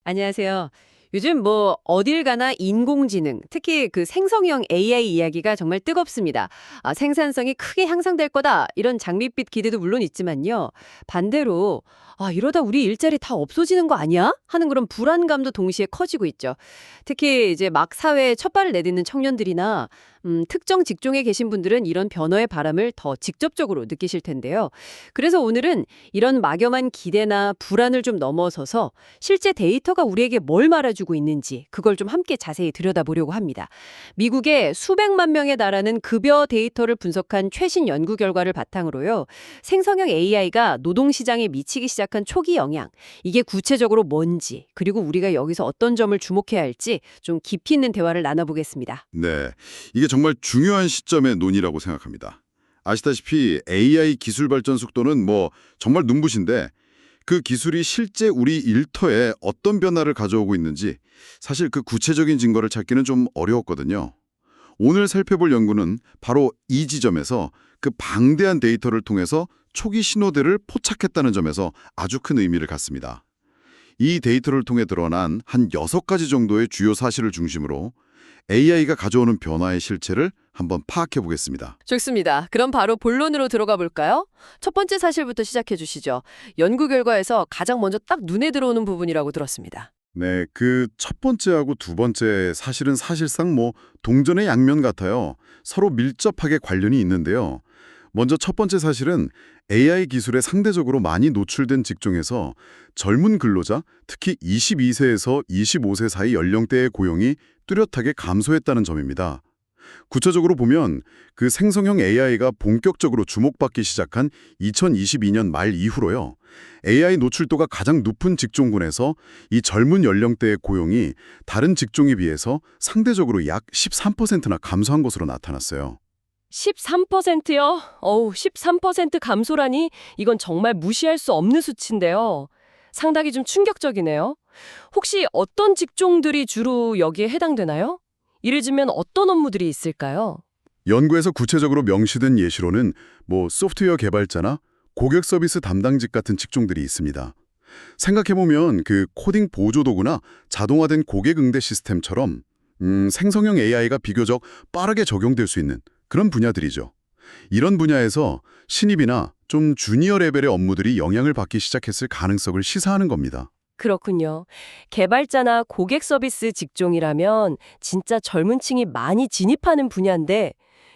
안녕하세요. 요즘 뭐 어딜 가나 인공지능, 특히 그 생성형 AI 이야기가 정말 뜨겁습니다. 생산성이 크게 향상될 거다 이런 장밋빛 기대도 물론 있지만요. 반대로 이러다 우리 일자리 다 없어지는 거 아니야? 하는 그런 불안감도 동시에 커지고 있죠. 특히 이제 막 사회에 첫 발을 내딛는 청년들이나 특정 직종에 계신 분들은 이런 변화의 바람을 더 직접적으로 느끼실 텐데요. 그래서 오늘은 이런 막연한 기대나 불안을 좀 넘어서서 실제 데이터가 우리에게 뭘 말해주고 있는지 그걸 좀 함께 자세히 들여다보려고 합니다. 미국의 수백만 명에 달하는 급여 데이터를 분석한 최신 연구 결과를 바탕으로요. 생성형 AI가 노동시장에 미치기 시작한 초기 영향, 이게 구체적으로 뭔지, 그리고 우리가 여기서 어떤 점을 주목해야 할지 좀 깊이 있는 대화를 나눠보겠습니다. 네, 이게 정말 중요한 시점의 논의라고 생각합니다. 아시다시피 AI 기술 발전 속도는 정말 눈부신데 그 기술이 실제 우리 일터에 어떤 변화를 가져오고 있는지 사실 그 구체적인 증거를 찾기는 좀 어려웠거든요. 오늘 살펴볼 연구는 바로 이 지점에서 그 방대한 데이터를 통해서 초기 신호들을 포착했다는 점에서 아주 큰 의미를 갖습니다. 이 데이터를 통해 드러난 한 6가지 정도의 주요 사실을 중심으로 AI가 가져오는 변화의 실체를 한번 파악해 보겠습니다. 좋습니다. 그럼 바로 본론으로 들어가 볼까요? 첫 번째 사실부터 시작해 주시죠. 연구 결과에서 가장 먼저 딱 눈에 들어오는 부분이라고 들었습니다. 네, 그 첫 번째하고 두 번째 사실은 사실상 동전의 양면 같아요. 서로 밀접하게 관련이 있는데요. 먼저 첫 번째 사실은 AI 기술에 상대적으로 많이 노출된 직종에서 젊은 근로자, 특히 22세에서 25세 사이 연령대의 고용이 뚜렷하게 감소했다는 점입니다. 구체적으로 보면 그 생성형 AI가 본격적으로 주목받기 시작한 2022년 말 이후로요. AI 노출도가 가장 높은 직종군에서 이 젊은 연령대의 고용이 다른 직종에 비해서 상대적으로 약 13%나 감소한 것으로 나타났어요. 13%요? 어우, 13% 감소라니 이건 정말 무시할 수 없는 수치인데요. 상당히 좀 충격적이네요. 혹시 어떤 직종들이 주로 여기에 해당되나요? 예를 들면 어떤 업무들이 있을까요? 연구에서 구체적으로 명시된 예시로는 소프트웨어 개발자나 고객 서비스 담당직 같은 직종들이 있습니다. 생각해보면 그 코딩 보조 도구나 자동화된 고객 응대 시스템처럼 생성형 AI가 비교적 빠르게 적용될 수 있는 그런 분야들이죠. 이런 분야에서 신입이나 좀 주니어 레벨의 업무들이 영향을 받기 시작했을 가능성을 시사하는 겁니다. 그렇군요. 개발자나 고객 서비스 직종이라면 진짜 젊은 층이 많이 진입하는 분야인데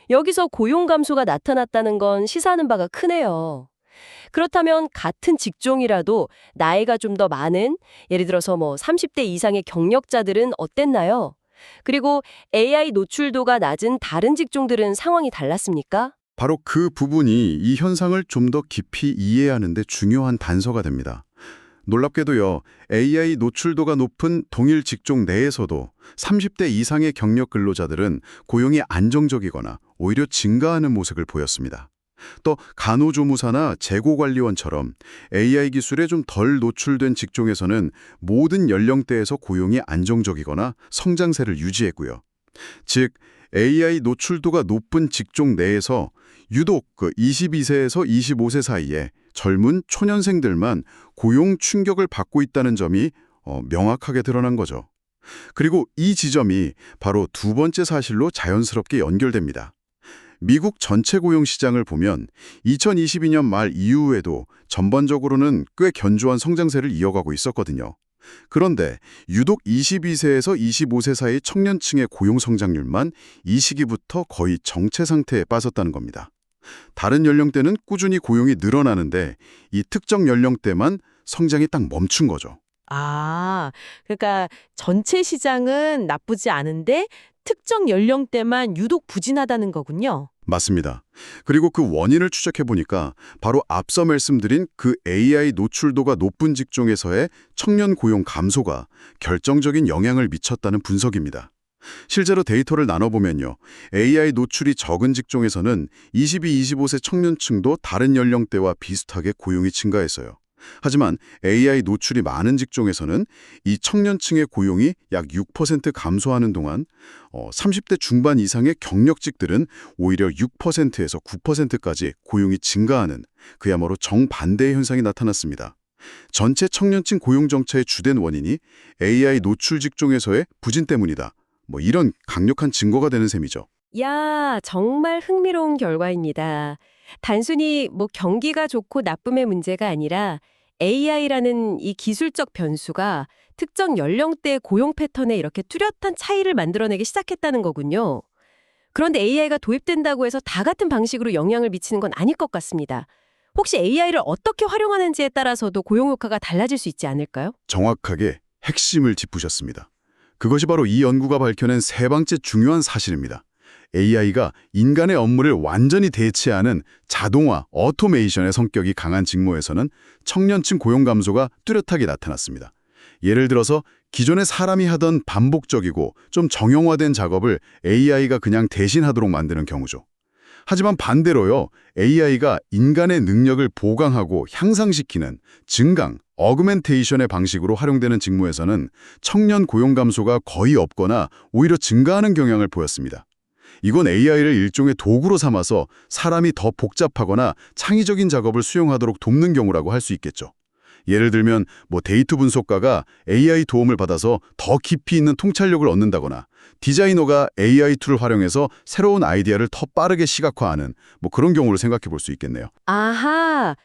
여기서 고용 감소가 나타났다는 건 시사하는 바가 크네요. 그렇다면 같은 직종이라도 나이가 좀 더 많은 예를 들어서 30대 이상의 경력자들은 어땠나요? 그리고 AI 노출도가 낮은 다른 직종들은 상황이 달랐습니까? 바로 그 부분이 이 현상을 좀 더 깊이 이해하는 데 중요한 단서가 됩니다. 놀랍게도요, AI 노출도가 높은 동일 직종 내에서도 30대 이상의 경력 근로자들은 고용이 안정적이거나 오히려 증가하는 모습을 보였습니다. 또 간호조무사나 재고관리원처럼 AI 기술에 좀 덜 노출된 직종에서는 모든 연령대에서 고용이 안정적이거나 성장세를 유지했고요. 즉, AI 노출도가 높은 직종 내에서 유독 그 22세에서 25세 사이에 젊은 초년생들만 고용 충격을 받고 있다는 점이 명확하게 드러난 거죠. 그리고 이 지점이 바로 두 번째 사실로 자연스럽게 연결됩니다. 미국 전체 고용 시장을 보면 2022년 말 이후에도 전반적으로는 꽤 견조한 성장세를 이어가고 있었거든요. 그런데 유독 22세에서 25세 사이 청년층의 고용 성장률만 이 시기부터 거의 정체 상태에 빠졌다는 겁니다. 다른 연령대는 꾸준히 고용이 늘어나는데 이 특정 연령대만 성장이 딱 멈춘 거죠. 그러니까 전체 시장은 나쁘지 않은데 특정 연령대만 유독 부진하다는 거군요. 맞습니다. 그리고 그 원인을 추적해보니까 바로 앞서 말씀드린 그 AI 노출도가 높은 직종에서의 청년 고용 감소가 결정적인 영향을 미쳤다는 분석입니다. 실제로 데이터를 나눠보면요. AI 노출이 적은 직종에서는 22-25세 청년층도 다른 연령대와 비슷하게 고용이 증가했어요. 하지만 AI 노출이 많은 직종에서는 이 청년층의 고용이 약 6% 감소하는 동안 30대 중반 이상의 경력직들은 오히려 6%에서 9%까지 고용이 증가하는 그야말로 정반대의 현상이 나타났습니다. 전체 청년층 고용 정체의 주된 원인이 AI 노출 직종에서의 부진 때문이다. 이런 강력한 증거가 되는 셈이죠. 야, 정말 흥미로운 결과입니다. 단순히 경기가 좋고 나쁨의 문제가 아니라 AI라는 이 기술적 변수가 특정 연령대의 고용 패턴에 이렇게 뚜렷한 차이를 만들어내기 시작했다는 거군요. 그런데 AI가 도입된다고 해서 다 같은 방식으로 영향을 미치는 건 아닐 것 같습니다. 혹시 AI를 어떻게 활용하는지에 따라서도 고용 효과가 달라질 수 있지 않을까요? 정확하게 핵심을 짚으셨습니다. 그것이 바로 이 연구가 밝혀낸 세 번째 중요한 사실입니다. AI가 인간의 업무를 완전히 대체하는 자동화, 오토메이션의 성격이 강한 직무에서는 청년층 고용 감소가 뚜렷하게 나타났습니다. 예를 들어서 기존에 사람이 하던 반복적이고 좀 정형화된 작업을 AI가 그냥 대신하도록 만드는 경우죠. 하지만 반대로요, AI가 인간의 능력을 보강하고 향상시키는 증강, 어그멘테이션의 방식으로 활용되는 직무에서는 청년 고용 감소가 거의 없거나 오히려 증가하는 경향을 보였습니다. 이건 AI를 일종의 도구로 삼아서 사람이 더 복잡하거나 창의적인 작업을 수용하도록 돕는 경우라고 할 수 있겠죠. 예를 들면 데이터 분석가가 AI 도움을 받아서 더 깊이 있는 통찰력을 얻는다거나 디자이너가 AI 툴을 활용해서 새로운 아이디어를 더 빠르게 시각화하는 그런 경우를 생각해 볼 수 있겠네요. 아하,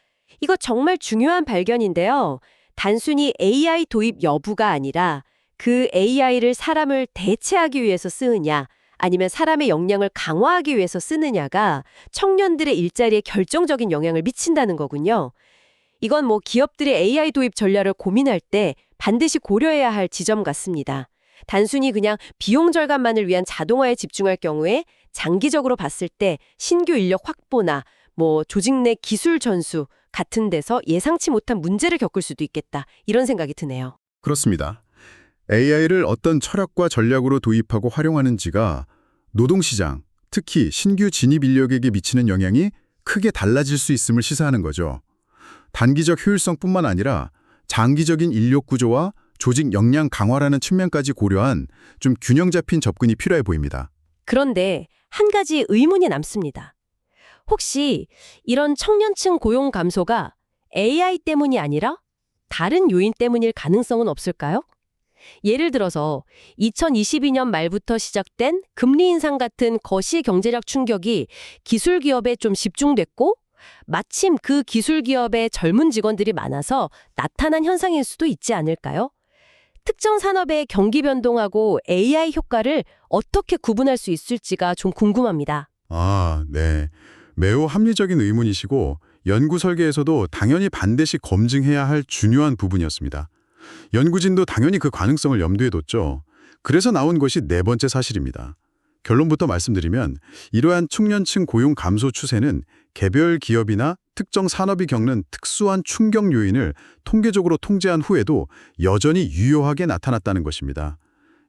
이거 정말 중요한 발견인데요. 단순히 AI 도입 여부가 아니라 그 AI를 사람을 대체하기 위해서 쓰느냐, 아니면 사람의 역량을 강화하기 위해서 쓰느냐가 청년들의 일자리에 결정적인 영향을 미친다는 거군요. 이건 기업들의 AI 도입 전략을 고민할 때 반드시 고려해야 할 지점 같습니다. 단순히 그냥 비용 절감만을 위한 자동화에 집중할 경우에 장기적으로 봤을 때 신규 인력 확보나 조직 내 기술 전수 같은 데서 예상치 못한 문제를 겪을 수도 있겠다. 이런 생각이 드네요. 그렇습니다. AI를 어떤 철학과 전략으로 도입하고 활용하는지가 노동시장, 특히 신규 진입 인력에게 미치는 영향이 크게 달라질 수 있음을 시사하는 거죠. 단기적 효율성뿐만 아니라 장기적인 인력 구조와 조직 역량 강화라는 측면까지 고려한 좀 균형 잡힌 접근이 필요해 보입니다. 그런데 한 가지 의문이 남습니다. 혹시 이런 청년층 고용 감소가 AI 때문이 아니라 다른 요인 때문일 가능성은 없을까요? 예를 들어서 2022년 말부터 시작된 금리 인상 같은 거시 경제력 충격이 기술 기업에 좀 집중됐고 마침 그 기술 기업에 젊은 직원들이 많아서 나타난 현상일 수도 있지 않을까요? 특정 산업의 경기 변동하고 AI 효과를 어떻게 구분할 수 있을지가 좀 궁금합니다. 네. 매우 합리적인 의문이시고 연구 설계에서도 당연히 반드시 검증해야 할 중요한 부분이었습니다. 연구진도 당연히 그 가능성을 염두에 뒀죠. 그래서 나온 것이 네 번째 사실입니다. 결론부터 말씀드리면 이러한 청년층 고용 감소 추세는 개별 기업이나 특정 산업이 겪는 특수한 충격 요인을 통계적으로 통제한 후에도 여전히 유효하게 나타났다는 것입니다.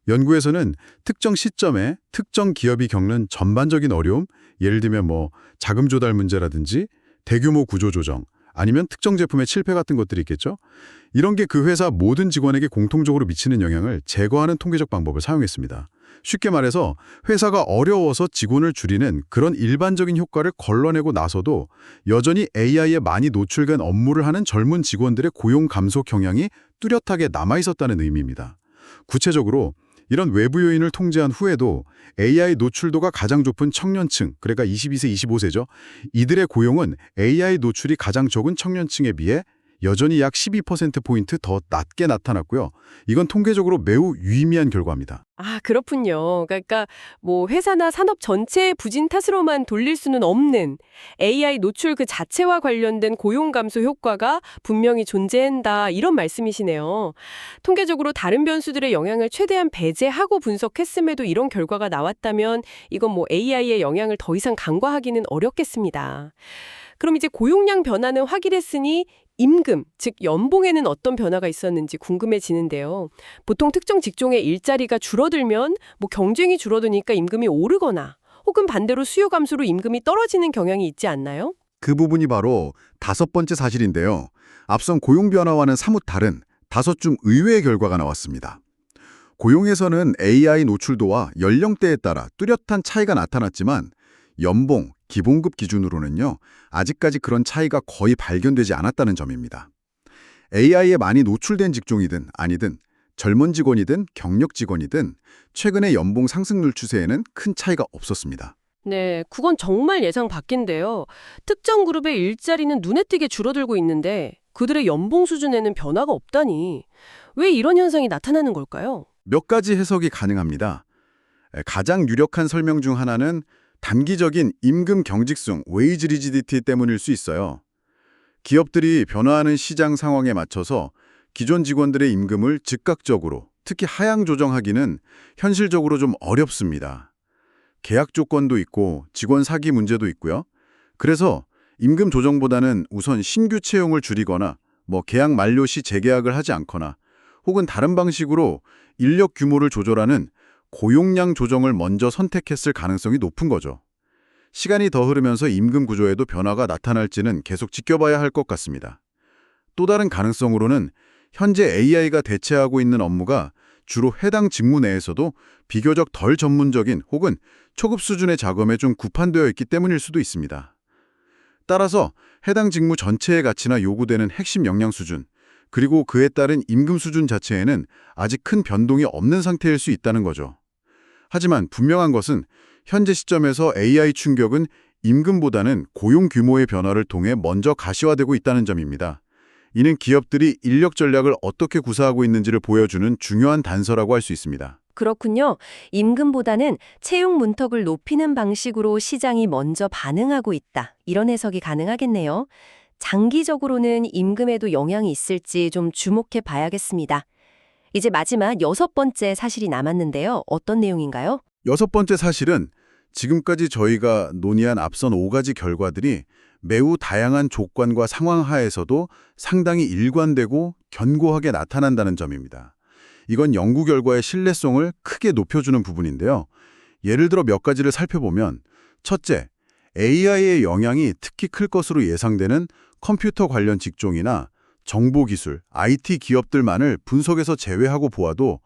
연구에서는 특정 시점에 특정 기업이 겪는 전반적인 어려움, 예를 들면 자금 조달 문제라든지 대규모 구조 조정, 아니면 특정 제품의 실패 같은 것들이 있겠죠? 이런 게 그 회사 모든 직원에게 공통적으로 미치는 영향을 제거하는 통계적 방법을 사용했습니다. 쉽게 말해서 회사가 어려워서 직원을 줄이는 그런 일반적인 효과를 걸러내고 나서도 여전히 AI에 많이 노출된 업무를 하는 젊은 직원들의 고용 감소 경향이 뚜렷하게 남아있었다는 의미입니다. 구체적으로 이런 외부 요인을 통제한 후에도 AI 노출도가 가장 높은 청년층, 그러니까 22세, 25세죠. 이들의 고용은 AI 노출이 가장 적은 청년층에 비해 여전히 약 12%포인트 더 낮게 나타났고요. 이건 통계적으로 매우 유의미한 결과입니다. 아, 그렇군요. 그러니까 회사나 산업 전체의 부진 탓으로만 돌릴 수는 없는 AI 노출 그 자체와 관련된 고용 감소 효과가 분명히 존재한다. 이런 말씀이시네요. 통계적으로 다른 변수들의 영향을 최대한 배제하고 분석했음에도 이런 결과가 나왔다면 이건 AI의 영향을 더 이상 간과하기는 어렵겠습니다. 그럼 이제 고용량 변화는 확인했으니 임금, 즉 연봉에는 어떤 변화가 있었는지 궁금해지는데요. 보통 특정 직종의 일자리가 줄어들면 경쟁이 줄어드니까 임금이 오르거나 혹은 반대로 수요 감소로 임금이 떨어지는 경향이 있지 않나요? 그 부분이 바로 다섯 번째 사실인데요. 앞선 고용 변화와는 사뭇 다른 다섯 좀 의외의 결과가 나왔습니다. 고용에서는 AI 노출도와 연령대에 따라 뚜렷한 차이가 나타났지만 연봉, 기본급 기준으로는요. 아직까지 그런 차이가 거의 발견되지 않았다는 점입니다. AI에 많이 노출된 직종이든 아니든 젊은 직원이든 경력 직원이든 최근의 연봉 상승률 추세에는 큰 차이가 없었습니다. 네, 그건 정말 예상 밖인데요. 특정 그룹의 일자리는 눈에 띄게 줄어들고 있는데 그들의 연봉 수준에는 변화가 없다니. 왜 이런 현상이 나타나는 걸까요? 몇 가지 해석이 가능합니다. 가장 유력한 설명 중 하나는 단기적인 임금 경직성, 웨이지 리지디티 때문일 수 있어요. 기업들이 변화하는 시장 상황에 맞춰서 기존 직원들의 임금을 즉각적으로, 특히 하향 조정하기는 현실적으로 좀 어렵습니다. 계약 조건도 있고 직원 사기 문제도 있고요. 그래서 임금 조정보다는 우선 신규 채용을 줄이거나 계약 만료 시 재계약을 하지 않거나 혹은 다른 방식으로 인력 규모를 조절하는 고용량 조정을 먼저 선택했을 가능성이 높은 거죠. 시간이 더 흐르면서 임금 구조에도 변화가 나타날지는 계속 지켜봐야 할 것 같습니다. 또 다른 가능성으로는 현재 AI가 대체하고 있는 업무가 주로 해당 직무 내에서도 비교적 덜 전문적인 혹은 초급 수준의 작업에 좀 구판되어 있기 때문일 수도 있습니다. 따라서 해당 직무 전체의 가치나 요구되는 핵심 역량 수준, 그리고 그에 따른 임금 수준 자체에는 아직 큰 변동이 없는 상태일 수 있다는 거죠. 하지만 분명한 것은 현재 시점에서 AI 충격은 임금보다는 고용 규모의 변화를 통해 먼저 가시화되고 있다는 점입니다. 이는 기업들이 인력 전략을 어떻게 구사하고 있는지를 보여주는 중요한 단서라고 할 수 있습니다. 그렇군요. 임금보다는 채용 문턱을 높이는 방식으로 시장이 먼저 반응하고 있다. 이런 해석이 가능하겠네요. 장기적으로는 임금에도 영향이 있을지 좀 주목해 봐야겠습니다. 이제 마지막 6번째 사실이 남았는데요. 어떤 내용인가요? 6번째 사실은 지금까지 저희가 논의한 앞선 5가지 결과들이 매우 다양한 조건과 상황 하에서도 상당히 일관되고 견고하게 나타난다는 점입니다. 이건 연구 결과의 신뢰성을 크게 높여주는 부분인데요. 예를 들어 몇 가지를 살펴보면 첫째, AI의 영향이 특히 클 것으로 예상되는 컴퓨터 관련 직종이나 정보기술, IT 기업들만을 분석에서 제외하고 보아도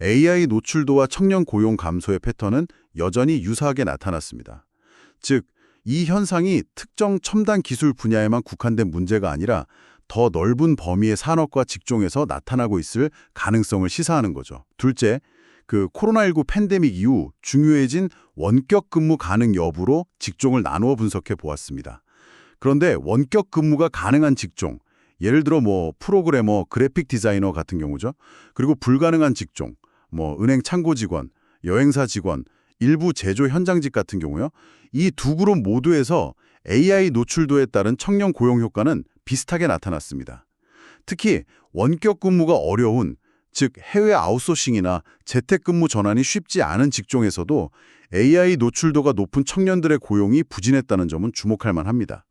AI 노출도와 청년 고용 감소의 패턴은 여전히 유사하게 나타났습니다. 즉, 이 현상이 특정 첨단 기술 분야에만 국한된 문제가 아니라 더 넓은 범위의 산업과 직종에서 나타나고 있을 가능성을 시사하는 거죠. 둘째, 코로나19 팬데믹 이후 중요해진 원격 근무 가능 여부로 직종을 나누어 분석해 보았습니다. 그런데 원격 근무가 가능한 직종, 예를 들어 프로그래머, 그래픽 디자이너 같은 경우죠. 그리고 불가능한 직종, 은행 창고 직원, 여행사 직원, 일부 제조 현장직 같은 경우요. 이 두 그룹 모두에서 AI 노출도에 따른 청년 고용 효과는 비슷하게 나타났습니다. 특히 원격 근무가 어려운, 즉 해외 아웃소싱이나 재택근무 전환이 쉽지 않은 직종에서도 AI 노출도가 높은 청년들의 고용이 부진했다는 점은 주목할 만합니다.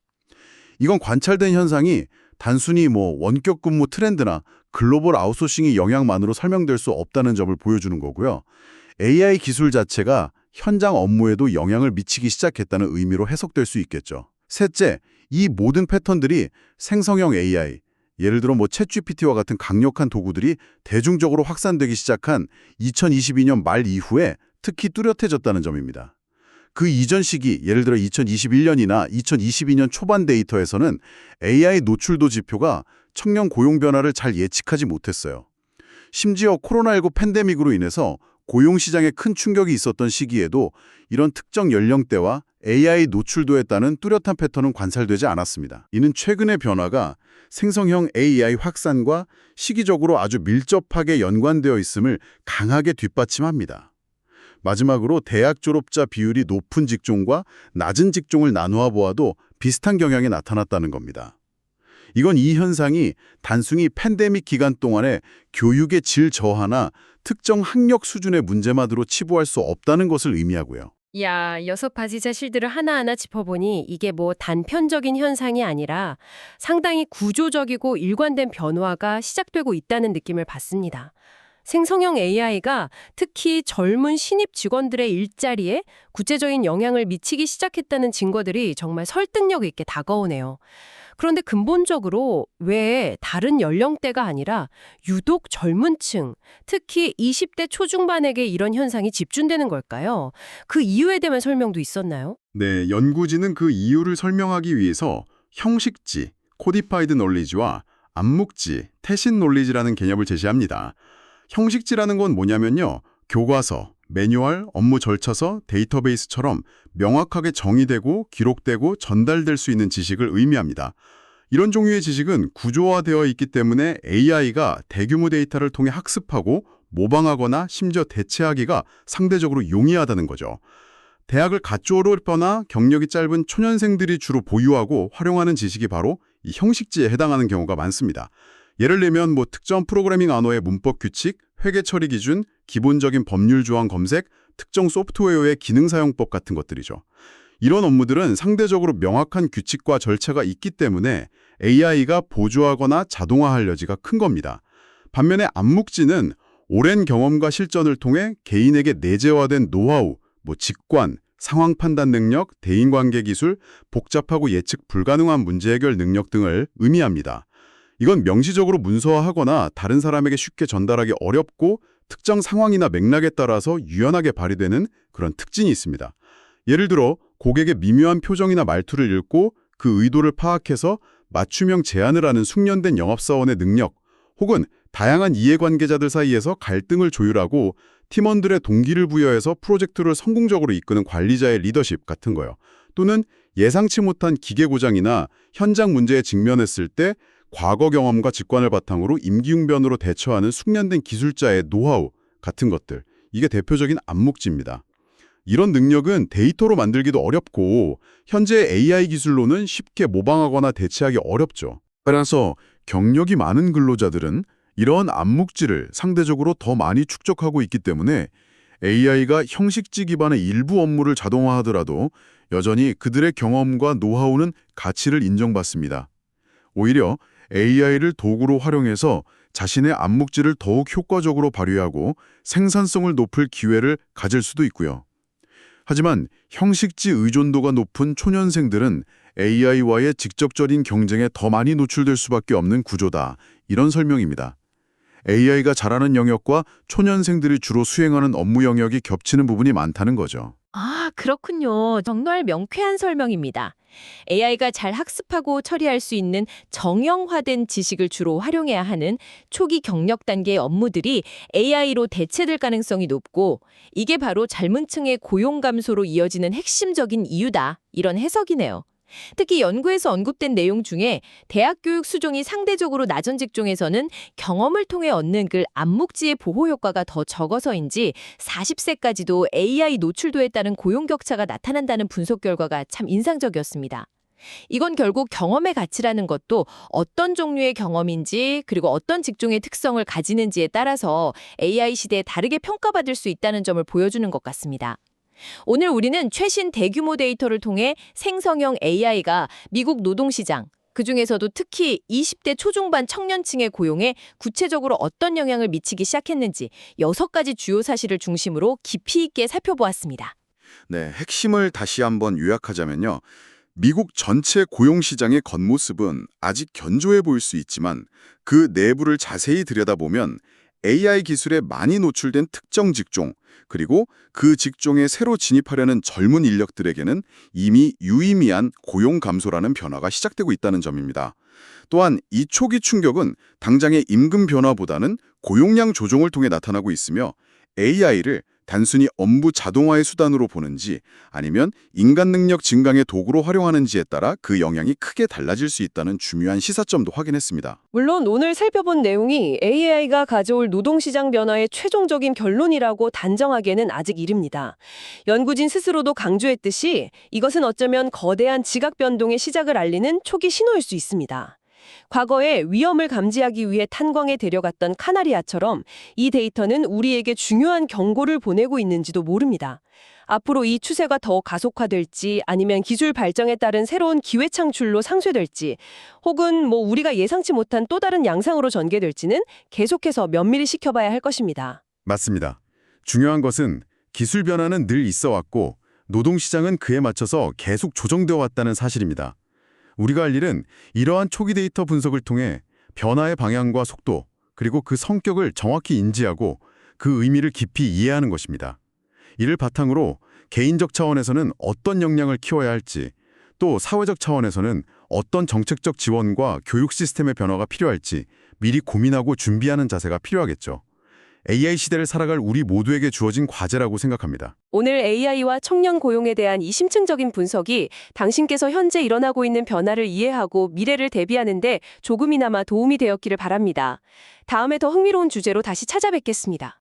이건 관찰된 현상이 단순히 원격 근무 트렌드나 글로벌 아웃소싱의 영향만으로 설명될 수 없다는 점을 보여주는 거고요. AI 기술 자체가 현장 업무에도 영향을 미치기 시작했다는 의미로 해석될 수 있겠죠. 셋째, 이 모든 패턴들이 생성형 AI, 예를 들어 챗GPT와 같은 강력한 도구들이 대중적으로 확산되기 시작한 2022년 말 이후에 특히 뚜렷해졌다는 점입니다. 그 이전 시기, 예를 들어 2021년이나 2022년 초반 데이터에서는 AI 노출도 지표가 청년 고용 변화를 잘 예측하지 못했어요. 심지어 코로나19 팬데믹으로 인해서 고용시장에 큰 충격이 있었던 시기에도 이런 특정 연령대와 AI 노출도에 따른 뚜렷한 패턴은 관찰되지 않았습니다. 이는 최근의 변화가 생성형 AI 확산과 시기적으로 아주 밀접하게 연관되어 있음을 강하게 뒷받침합니다. 마지막으로 대학 졸업자 비율이 높은 직종과 낮은 직종을 나누어 보아도 비슷한 경향이 나타났다는 겁니다. 이건 이 현상이 단순히 팬데믹 기간 동안의 교육의 질 저하나 특정 학력 수준의 문제만으로 치부할 수 없다는 것을 의미하고요. 야, 6가지 사실들을 하나하나 짚어보니 이게 단편적인 현상이 아니라 상당히 구조적이고 일관된 변화가 시작되고 있다는 느낌을 받습니다. 생성형 AI가 특히 젊은 신입 직원들의 일자리에 구체적인 영향을 미치기 시작했다는 증거들이 정말 설득력 있게 다가오네요. 그런데 근본적으로 왜 다른 연령대가 아니라 유독 젊은 층, 특히 20대 초중반에게 이런 현상이 집중되는 걸까요? 그 이유에 대한 설명도 있었나요? 네, 연구진은 그 이유를 설명하기 위해서 형식지, 코디파이드 널리지와 암묵지, 태신 논리지라는 개념을 제시합니다. 형식지라는 건 뭐냐면요. 교과서, 매뉴얼, 업무 절차서, 데이터베이스처럼 명확하게 정의되고 기록되고 전달될 수 있는 지식을 의미합니다. 이런 종류의 지식은 구조화되어 있기 때문에 AI가 대규모 데이터를 통해 학습하고 모방하거나 심지어 대체하기가 상대적으로 용이하다는 거죠. 대학을 갓 졸업하거나 경력이 짧은 초년생들이 주로 보유하고 활용하는 지식이 바로 이 형식지에 해당하는 경우가 많습니다. 예를 들면 특정 프로그래밍 언어의 문법 규칙, 회계 처리 기준, 기본적인 법률 조항 검색, 특정 소프트웨어의 기능 사용법 같은 것들이죠. 이런 업무들은 상대적으로 명확한 규칙과 절차가 있기 때문에 AI가 보조하거나 자동화할 여지가 큰 겁니다. 반면에 암묵지는 오랜 경험과 실전을 통해 개인에게 내재화된 노하우, 직관, 상황 판단 능력, 대인관계 기술, 복잡하고 예측 불가능한 문제 해결 능력 등을 의미합니다. 이건 명시적으로 문서화하거나 다른 사람에게 쉽게 전달하기 어렵고 특정 상황이나 맥락에 따라서 유연하게 발휘되는 그런 특징이 있습니다. 예를 들어 고객의 미묘한 표정이나 말투를 읽고 그 의도를 파악해서 맞춤형 제안을 하는 숙련된 영업사원의 능력, 혹은 다양한 이해관계자들 사이에서 갈등을 조율하고 팀원들의 동기를 부여해서 프로젝트를 성공적으로 이끄는 관리자의 리더십 같은 거요. 또는 예상치 못한 기계 고장이나 현장 문제에 직면했을 때 과거 경험과 직관을 바탕으로 임기응변으로 대처하는 숙련된 기술자의 노하우 같은 것들. 이게 대표적인 암묵지입니다. 이런 능력은 데이터로 만들기도 어렵고 현재 AI 기술로는 쉽게 모방하거나 대체하기 어렵죠. 따라서 경력이 많은 근로자들은 이러한 암묵지를 상대적으로 더 많이 축적하고 있기 때문에 AI가 형식지 기반의 일부 업무를 자동화하더라도 여전히 그들의 경험과 노하우는 가치를 인정받습니다. 오히려 AI를 도구로 활용해서 자신의 암묵지를 더욱 효과적으로 발휘하고 생산성을 높일 기회를 가질 수도 있고요. 하지만 형식지 의존도가 높은 초년생들은 AI와의 직접적인 경쟁에 더 많이 노출될 수밖에 없는 구조다. 이런 설명입니다. AI가 잘하는 영역과 초년생들이 주로 수행하는 업무 영역이 겹치는 부분이 많다는 거죠. 아, 그렇군요. 정말 명쾌한 설명입니다. AI가 잘 학습하고 처리할 수 있는 정형화된 지식을 주로 활용해야 하는 초기 경력 단계의 업무들이 AI로 대체될 가능성이 높고 이게 바로 젊은 층의 고용 감소로 이어지는 핵심적인 이유다. 이런 해석이네요. 특히 연구에서 언급된 내용 중에 대학 교육 수종이 상대적으로 낮은 직종에서는 경험을 통해 얻는 암묵지의 보호 효과가 더 적어서인지 40세까지도 AI 노출도에 따른 고용 격차가 나타난다는 분석 결과가 참 인상적이었습니다. 이건 결국 경험의 가치라는 것도 어떤 종류의 경험인지 그리고 어떤 직종의 특성을 가지는지에 따라서 AI 시대에 다르게 평가받을 수 있다는 점을 보여주는 것 같습니다. 오늘 우리는 최신 대규모 데이터를 통해 생성형 AI가 미국 노동시장, 그중에서도 특히 20대 초중반 청년층의 고용에 구체적으로 어떤 영향을 미치기 시작했는지 6가지 주요 사실을 중심으로 깊이 있게 살펴보았습니다. 네, 핵심을 다시 한번 요약하자면요. 미국 전체 고용시장의 겉모습은 아직 견조해 보일 수 있지만 그 내부를 자세히 들여다보면 AI 기술에 많이 노출된 특정 직종, 그리고 그 직종에 새로 진입하려는 젊은 인력들에게는 이미 유의미한 고용 감소라는 변화가 시작되고 있다는 점입니다. 또한 이 초기 충격은 당장의 임금 변화보다는 고용량 조정을 통해 나타나고 있으며 AI를 단순히 업무 자동화의 수단으로 보는지 아니면 인간 능력 증강의 도구로 활용하는지에 따라 그 영향이 크게 달라질 수 있다는 중요한 시사점도 확인했습니다. 물론 오늘 살펴본 내용이 AI가 가져올 노동시장 변화의 최종적인 결론이라고 단정하기에는 아직 이릅니다. 연구진 스스로도 강조했듯이 이것은 어쩌면 거대한 지각 변동의 시작을 알리는 초기 신호일 수 있습니다. 과거에 위험을 감지하기 위해 탄광에 데려갔던 카나리아처럼 이 데이터는 우리에게 중요한 경고를 보내고 있는지도 모릅니다. 앞으로 이 추세가 더 가속화될지 아니면 기술 발전에 따른 새로운 기회 창출로 상쇄될지 혹은 우리가 예상치 못한 또 다른 양상으로 전개될지는 계속해서 면밀히 지켜봐야 할 것입니다. 맞습니다. 중요한 것은 기술 변화는 늘 있어 왔고 노동시장은 그에 맞춰서 계속 조정되어 왔다는 사실입니다. 우리가 할 일은 이러한 초기 데이터 분석을 통해 변화의 방향과 속도, 그리고 그 성격을 정확히 인지하고 그 의미를 깊이 이해하는 것입니다. 이를 바탕으로 개인적 차원에서는 어떤 역량을 키워야 할지, 또 사회적 차원에서는 어떤 정책적 지원과 교육 시스템의 변화가 필요할지 미리 고민하고 준비하는 자세가 필요하겠죠. AI 시대를 살아갈 우리 모두에게 주어진 과제라고 생각합니다. 오늘 AI와 청년 고용에 대한 이 심층적인 분석이 당신께서 현재 일어나고 있는 변화를 이해하고 미래를 대비하는데 조금이나마 도움이 되었기를 바랍니다. 다음에 더 흥미로운 주제로 다시 찾아뵙겠습니다.